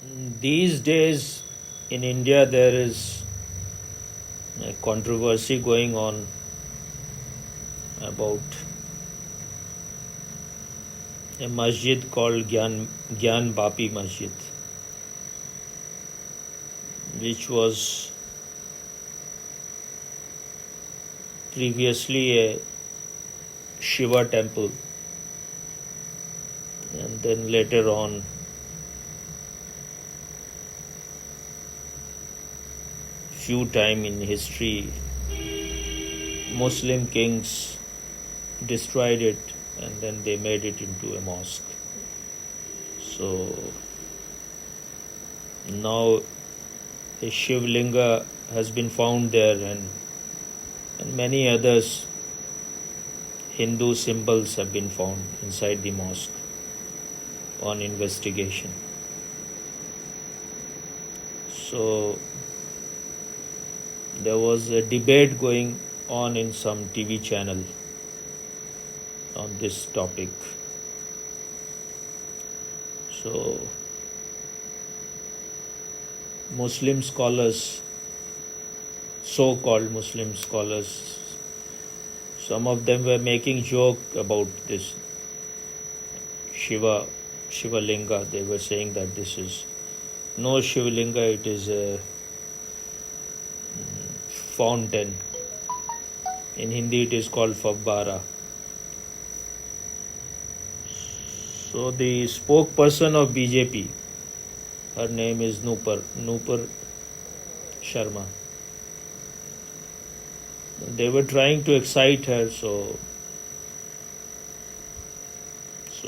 These days in India there is a controversy going on about a masjid called Gyan Bapi Masjid, which was previously a Shiva temple, and then later on few time in history Muslim kings destroyed it and then they made it into a mosque. So now a Shiv Linga has been found there, and many others Hindu symbols have been found inside the mosque on investigation. So there was a debate going on in some TV channel on this topic. So Muslim scholars, so-called Muslim scholars, some of them were making joke about this Shiva Linga. They were saying that this is no Shiva Linga, it is a fountain. In Hindi it is called Fabbara. So the spokesperson of BJP, her name is Nupur Sharma. They were trying to excite her, so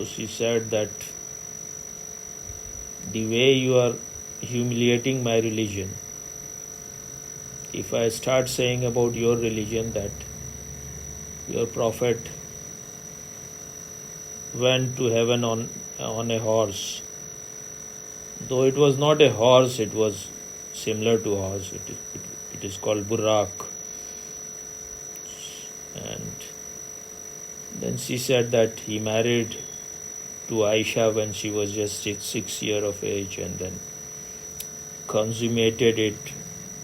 she said that the way you are humiliating my religion, if I start saying about your religion that your prophet went to heaven on a horse, though it was not a horse, it was similar to a horse, it is called Buraq. And then she said that he married to Aisha when she was just 6 years of age and then consummated it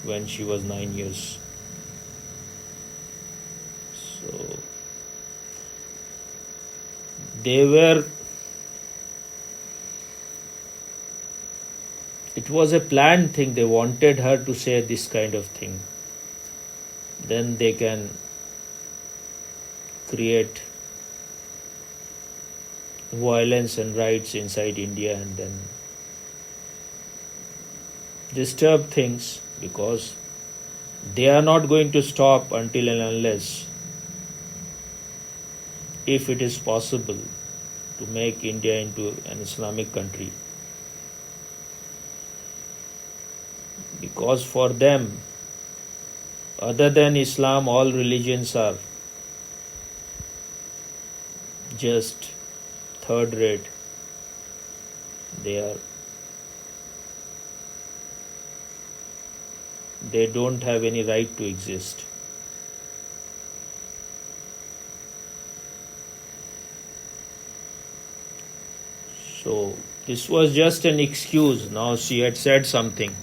when she was 9 years. So it was a planned thing. They wanted her to say this kind of thing. Then they can create violence and riots inside India and then disturb things, because they are not going to stop until and unless, if it is possible to make India into an Islamic country. Because for them, other than Islam, all religions are just third rate. They don't have any right to exist. So this was just an excuse. Now she had said something.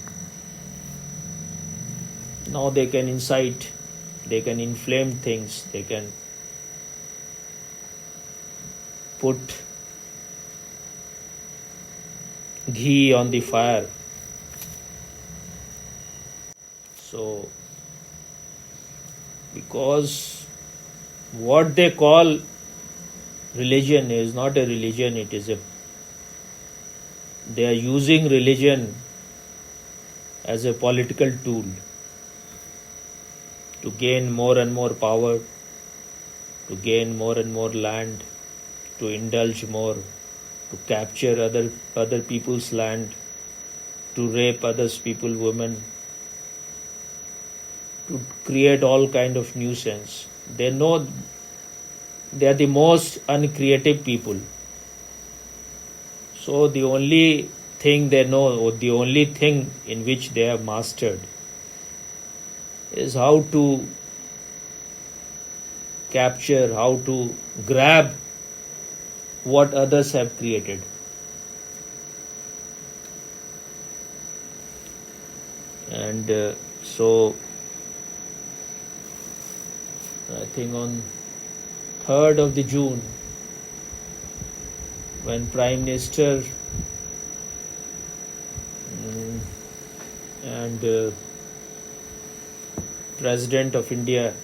Now they can incite, they can inflame things, they can put ghee on the fire. So, because what they call religion is not a religion, they are using religion as a political tool to gain more and more power, to gain more and more land, to indulge more, to capture other people's land, to rape other people's women, to create all kind of nuisance. They know they are the most uncreative people. So the only thing they know, or the only thing in which they have mastered, is how to capture, how to grab what others have created. And so I think on 3rd of the June, when Prime Minister and President of India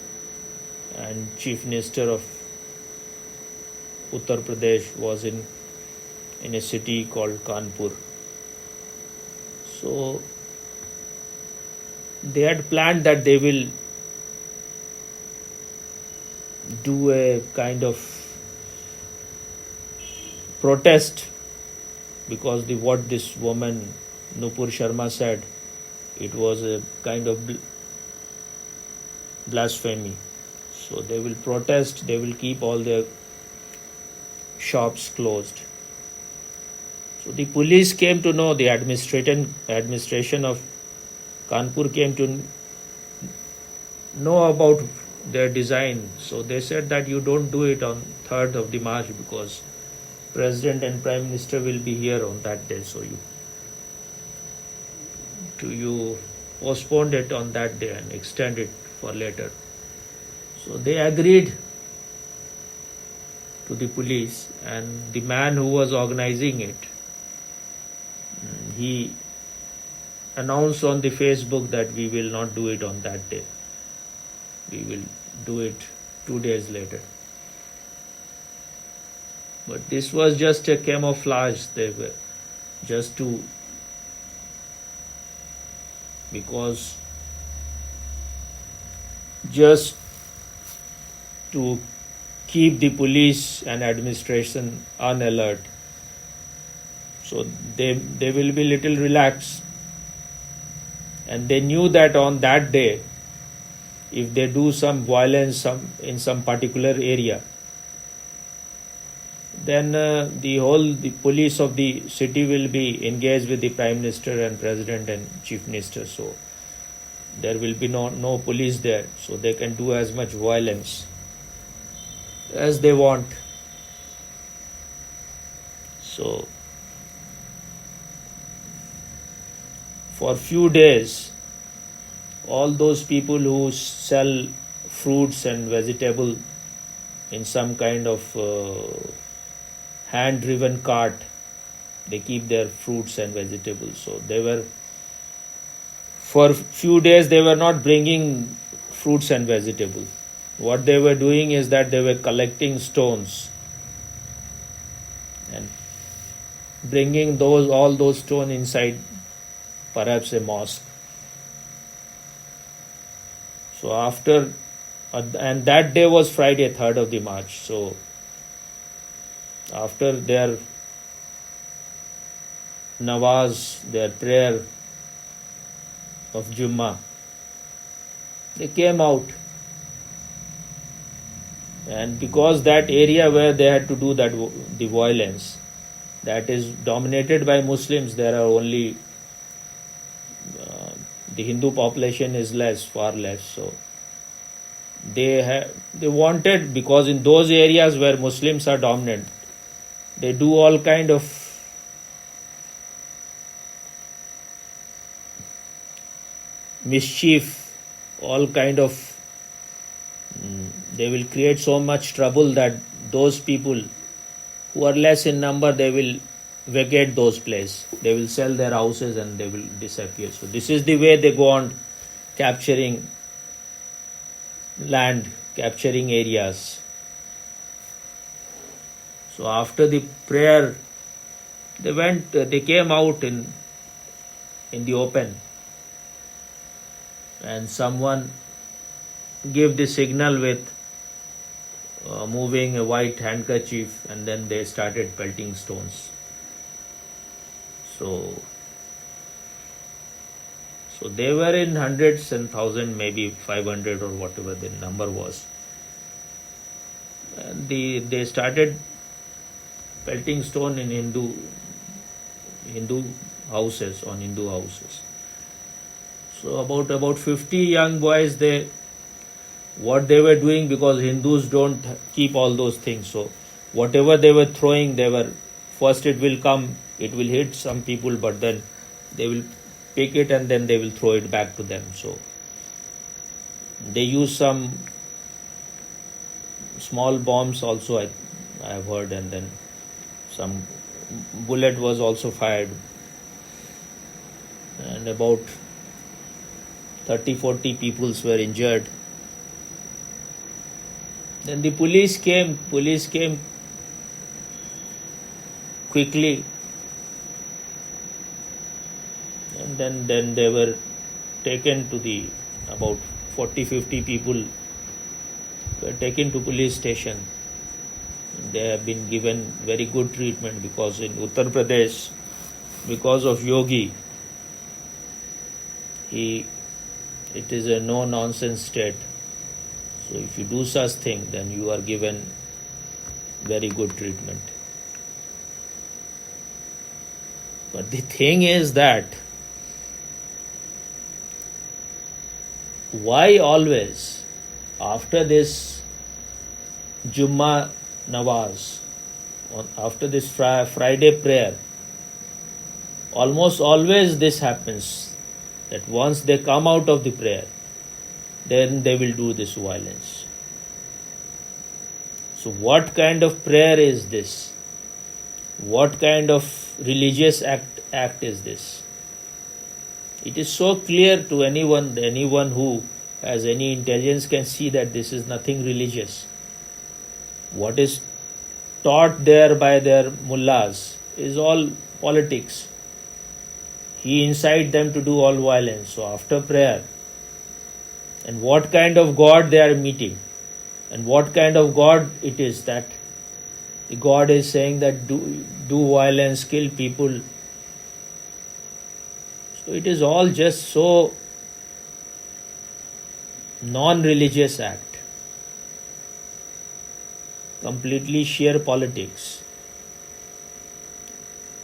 and Chief Minister of Uttar Pradesh was in a city called Kanpur. So they had planned that they will do a kind of protest, because what this woman Nupur Sharma said, it was a kind of blasphemy. So they will protest, they will keep all their shops closed. So the police came to know, the administration of Kanpur came to know about their design. So they said that you don't do it on 3rd of the March because President and Prime Minister will be here on that day. So you postponed it on that day and extend it for later. So they agreed to the police, and the man who was organizing it, he announced on the Facebook that we will not do it on that day. We will do it 2 days later. But this was just a camouflage. They were just to keep the police and administration unalert. So they will be little relaxed. And they knew that on that day, if they do some violence in some particular area, then the police of the city will be engaged with the Prime Minister and President and Chief Minister. So there will be no police there. So they can do as much violence as they want. So for few days, all those people who sell fruits and vegetable in some kind of hand-driven cart, they keep their fruits and vegetables. So for few days they were not bringing fruits and vegetables. What they were doing is that they were collecting stones and bringing all those stones inside perhaps a mosque. So and that day was Friday, 3rd of the March. So after their Nawaz, their prayer of Jummah, they came out. And because that area where they had to do the violence, that is dominated by Muslims, there are only the Hindu population is far less. So they wanted, because in those areas where Muslims are dominant, they do all kind of mischief, all kind of they will create so much trouble that those people who are less in number, they will vacate those places. They will sell their houses and they will disappear. So this is the way they go on capturing land, capturing areas. So after the prayer, they came out in the open, and someone gave the signal with moving a white handkerchief, and then they started pelting stones. So they were in hundreds and thousands, maybe 500 or whatever the number was. And they started pelting stone in Hindu houses, on Hindu houses. So about 50 young boys, what they were doing, because Hindus don't keep all those things. So whatever they were throwing, first it will come, it will hit some people, but then they will pick it and then they will throw it back to them. So they use some small bombs also, I have heard, and then some bullet was also fired, and about 30-40 people were injured. Then the police came quickly, and then they were taken to the, about 40-50 people were taken to police station. They have been given very good treatment, because in Uttar Pradesh, because of Yogi, it is a no nonsense state. So if you do such thing, then you are given very good treatment. But the thing is that why always after this Jummah Nawaz, after this Friday prayer, almost always this happens, that once they come out of the prayer, then they will do this violence. So what kind of prayer is this? What kind of religious act is this? It is so clear to anyone who has any intelligence can see that this is nothing religious. What is taught there by their mullahs is all politics. He incites them to do all violence. So after prayer, and what kind of God they are meeting, and what kind of God it is, that the God is saying that do violence, kill people. So it is all just so non-religious act, completely sheer politics.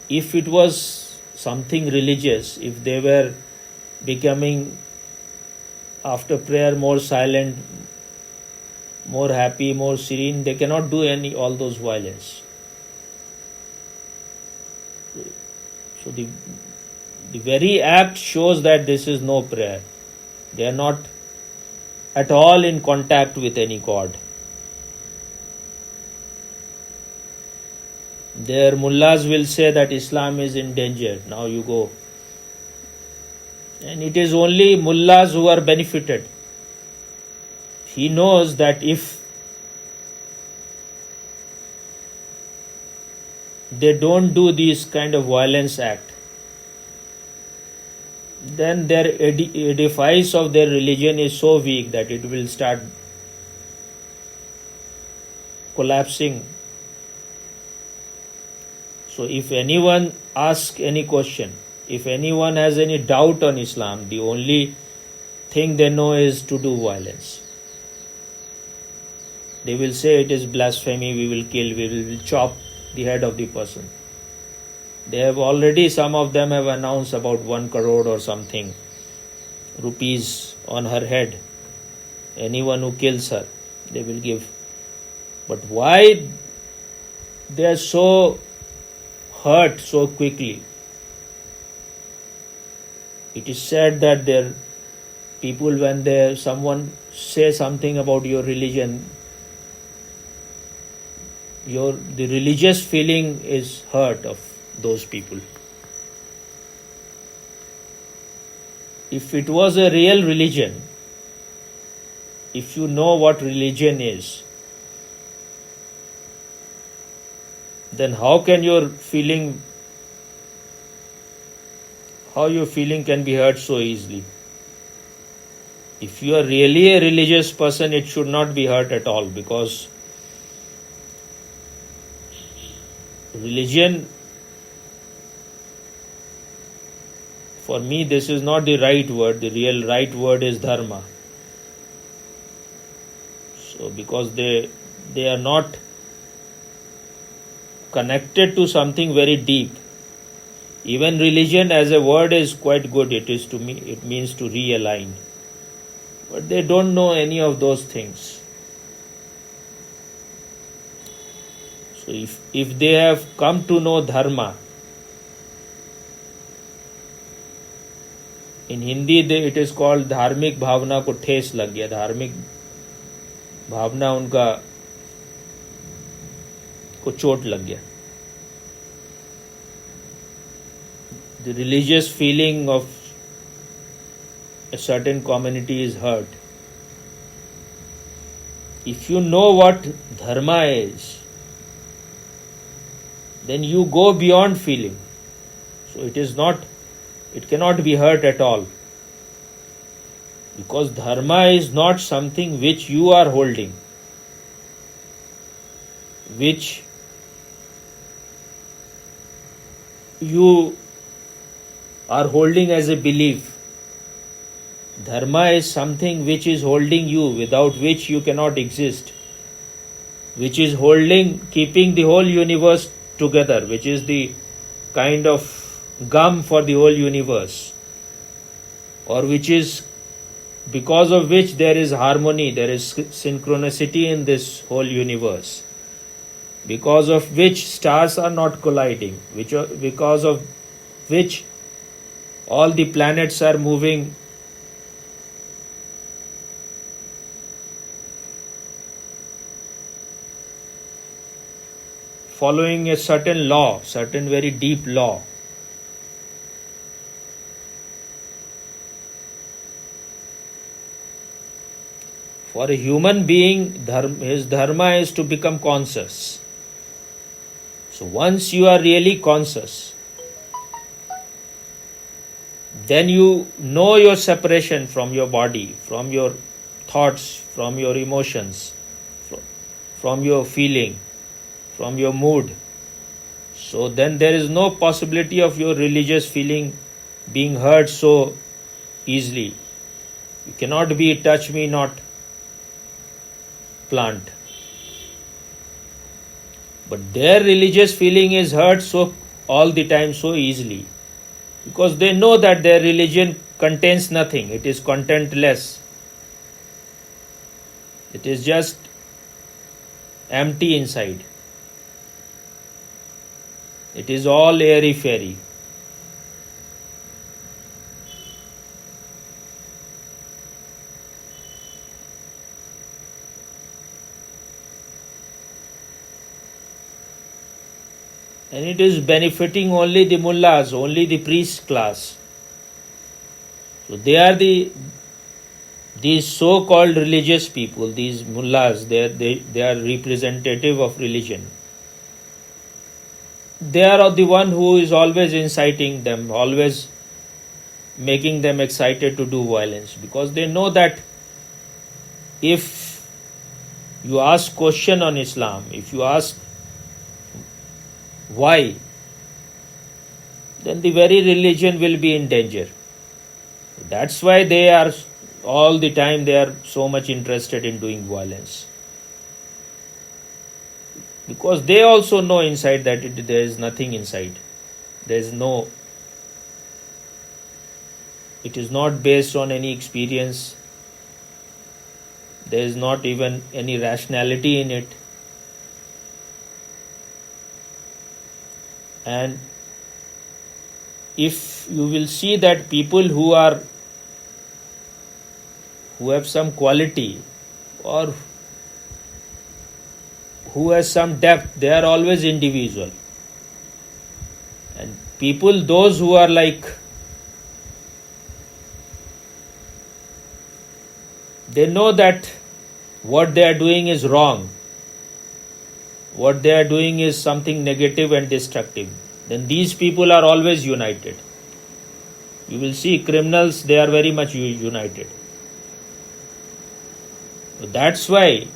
If it was something religious, if they were becoming after prayer more silent, more happy, more serene, they cannot do all those violence. So the very act shows that this is no prayer. They are not at all in contact with any God. Their mullahs will say that Islam is in danger. Now you go. And it is only mullahs who are benefited. He knows that if they don't do this kind of violence act, then their edifice of their religion is so weak that it will start collapsing. So if anyone asks any question, if anyone has any doubt on Islam, the only thing they know is to do violence. They will say it is blasphemy, we will kill, we will chop the head of the person. They have already, some of them have announced about 1 crore or something rupees on her head. Anyone who kills her, they will give. But why they are so hurt so quickly? It is said that their people, when someone say something about your religion, the religious feeling is hurt of those people. If it was a real religion, if you know what religion is, then how your feeling can be hurt so easily? If you are really a religious person, it should not be hurt at all, because religion, for me, this is not the right word. The real right word is dharma. So because they are not connected to something very deep. Even religion as a word is quite good. It means to realign. But they don't know any of those things. So if they have come to know dharma, In Hindi it is called धार्मिक भावना को ठेस लग गया. धार्मिक भावना उनका को चोट लग गया. The religious feeling of a certain community is hurt. If you know what dharma is, then you go beyond feeling. So it cannot be hurt at all. Because dharma is not something which you are holding, which you are holding as a belief. Dharma is something which is holding you, without which you cannot exist, which is keeping the whole universe together, which is the kind of gum for the whole universe, or which is because of which there is harmony, there is synchronicity in this whole universe, because of which stars are not colliding, because of which all the planets are moving following a certain law, certain very deep law. For a human being, his dharma is to become conscious. So once you are really conscious, then you know your separation from your body, from your thoughts, from your emotions, from your feeling, from your mood. So then there is no possibility of your religious feeling being hurt so easily. You cannot be touch me not plant. But their religious feeling is hurt so all the time so easily, because they know that their religion contains nothing. It is contentless. It is just empty inside. It is all airy-fairy. And it is benefiting only the mullahs, only the priest class. So they are these so-called religious people, these mullahs, they are representative of religion. They are the one who is always inciting them, always making them excited to do violence, because they know that if you ask question on Islam, if you ask why, then the very religion will be in danger. That's why they are all the time they are so much interested in doing violence. Because they also know inside that there is nothing inside. There is no, it is not based on any experience. There is not even any rationality in it. And if you will see that people who have some quality or who has some depth, they are always individual. And people, those who are like, they know that what they are doing is wrong, what they are doing is something negative and destructive, then these people are always united. You will see criminals, they are very much united. So that's why,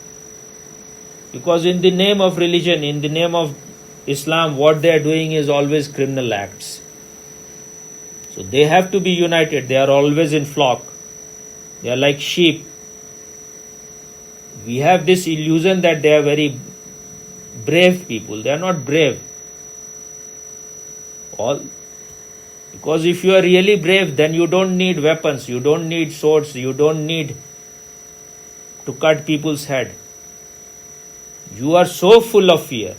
because in the name of religion, in the name of Islam, what they are doing is always criminal acts. So they have to be united. They are always in flock. They are like sheep. We have this illusion that they are very brave people. They are not brave. Because if you are really brave, then you don't need weapons, you don't need swords, you don't need to cut people's head. You are so full of fear,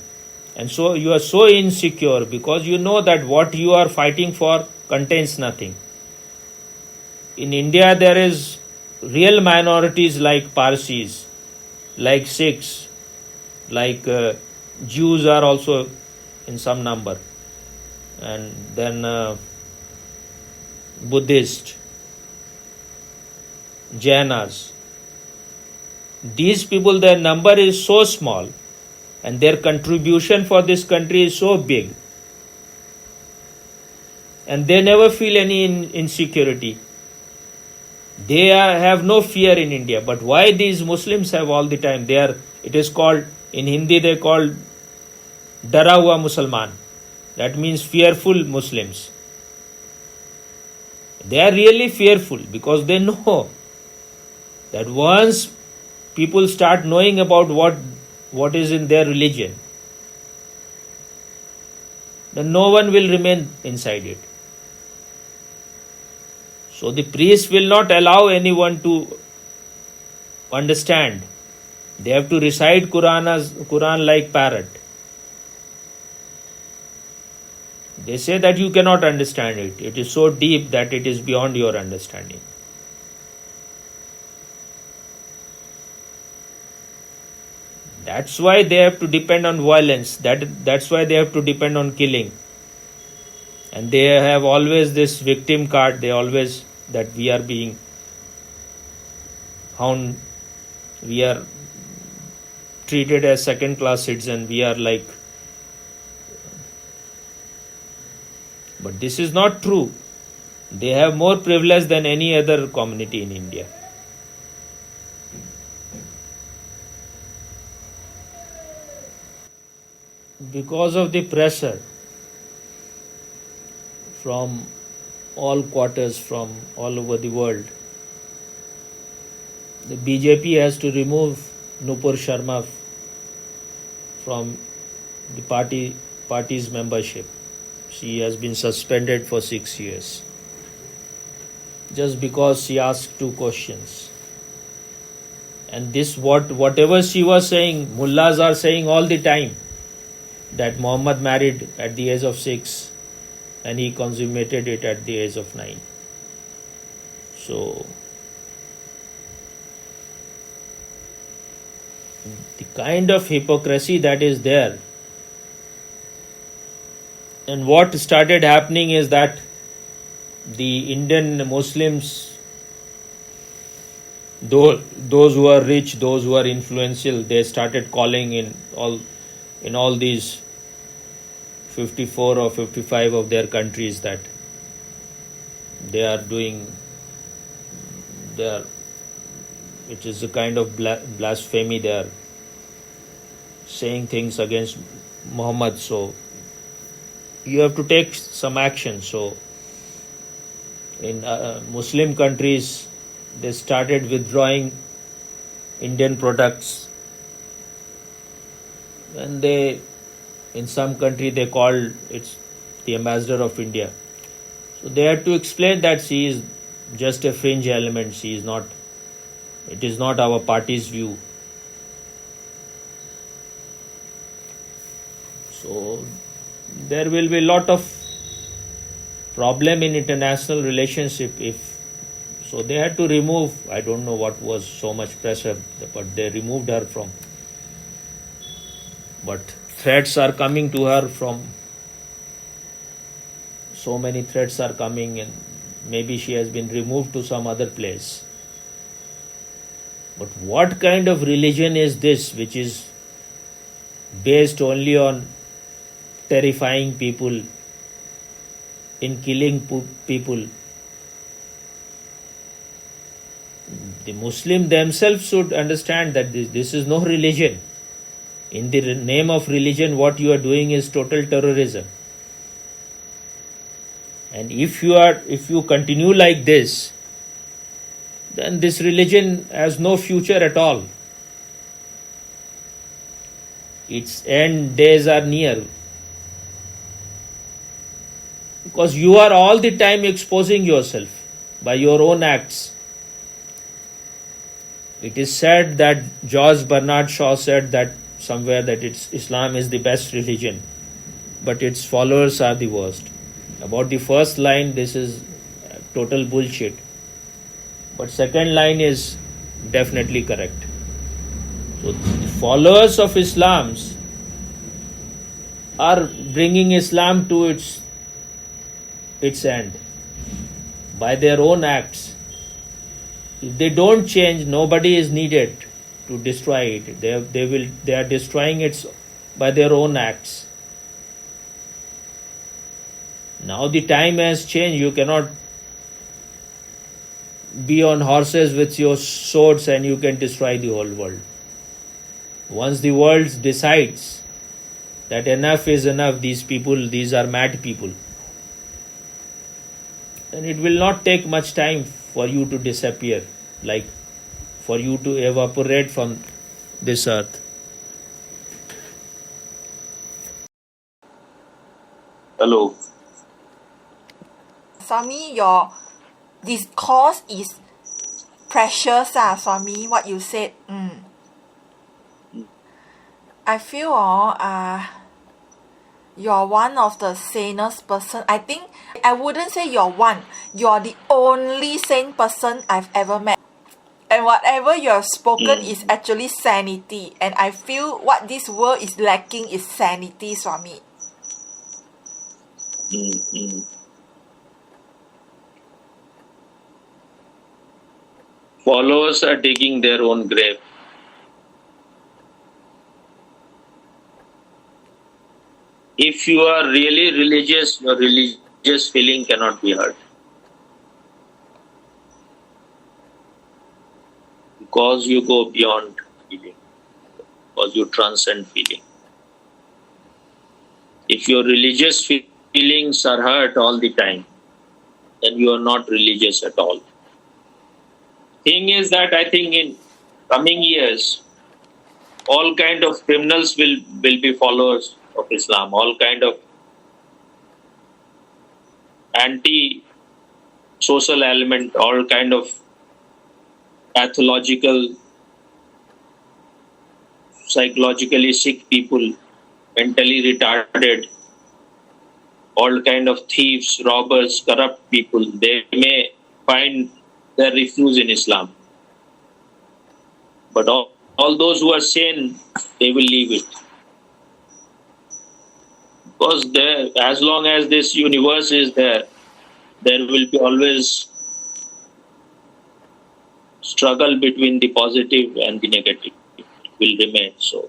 and so you are so insecure, because you know that what you are fighting for contains nothing. In India, there is real minorities like Parsis, like Sikhs, like Jews are also in some number, and then Buddhist, Jainas. These people, their number is so small and their contribution for this country is so big, and they never feel any insecurity. They have no fear in India. But why these Muslims have all the time? It is called, in Hindi they call Dara hua Musalman. That means fearful Muslims. They are really fearful because they know that once people start knowing about what is in their religion, then no one will remain inside it. So the priest will not allow anyone to understand. They have to recite Quran like parrot. They say that you cannot understand it. It is so deep that it is beyond your understanding. That's why they have to depend on violence. That's why they have to depend on killing. And they have always this victim card. They always, that we are being hound, we are treated as second class citizens, we are like. But this is not true. They have more privilege than any other community in India. Because of the pressure from all quarters, from all over the world, the BJP has to remove Nupur Sharma from the party's membership. She has been suspended for 6 years just because she asked 2 questions. And this, whatever she was saying, mullahs are saying all the time that Muhammad married at the age of 6 and he consummated it at the age of 9. So the kind of hypocrisy that is there. And what started happening is that the Indian Muslims, those who are rich, those who are influential, they started calling in all these 54 or 55 of their countries that they are doing it is a kind of blasphemy. They are saying things against Muhammad, so you have to take some action. So in Muslim countries, they started withdrawing Indian products, and in some country they called it the ambassador of India. So they had to explain that she is just a fringe element. It is not our party's view. So there will be a lot of problem in international relationship so they had to remove, I don't know what was so much pressure, but they removed her from. But threats are coming to her from, so many threats are coming, and maybe she has been removed to some other place. But what kind of religion is this which is based only on terrifying people, in killing people? The Muslim themselves should understand that this is no religion. In the name of religion, what you are doing is total terrorism. And if you continue like this, then this religion has no future at all. Its end days are near. Because you are all the time exposing yourself by your own acts. It is said that George Bernard Shaw said that somewhere that Islam is the best religion, but its followers are the worst. About the first line, this is total bullshit. But second line is definitely correct. So the followers of Islams are bringing Islam to its end by their own acts. If they don't change, nobody is needed to destroy it. They are destroying it by their own acts. Now the time has changed. You cannot be on horses with your swords and you can destroy the whole world. Once the world decides that enough is enough, these are mad people, then it will not take much time for you to disappear, like for you to evaporate from this earth. Hello. Swami, your discourse is precious, Swami, what you said. I feel you're one of the sanest person. I think I wouldn't say you're one. You're the only sane person I've ever met. And whatever you have spoken is actually sanity. And I feel what this world is lacking is sanity, Swami. Followers are digging their own grave. If you are really religious, your religious feeling cannot be hurt. Because you go beyond feeling. Because you transcend feeling. If your religious feelings are hurt all the time, then you are not religious at all. Thing is that I think in coming years, all kind of criminals will be followers of Islam. All kind of anti-social element, all kind of pathological, psychologically sick people, mentally retarded, all kind of thieves, robbers, corrupt people, they may find their refuge in Islam. But all those who are sane, they will leave it. Because as long as this universe is there will be always struggle between the positive and the negative. It will remain. So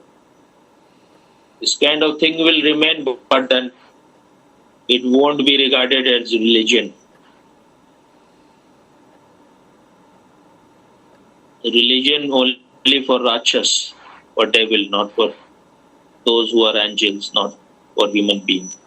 this kind of thing will remain, but then it won't be regarded as religion. Religion only for Rakshas, for devil, not for those who are angels, not for human beings.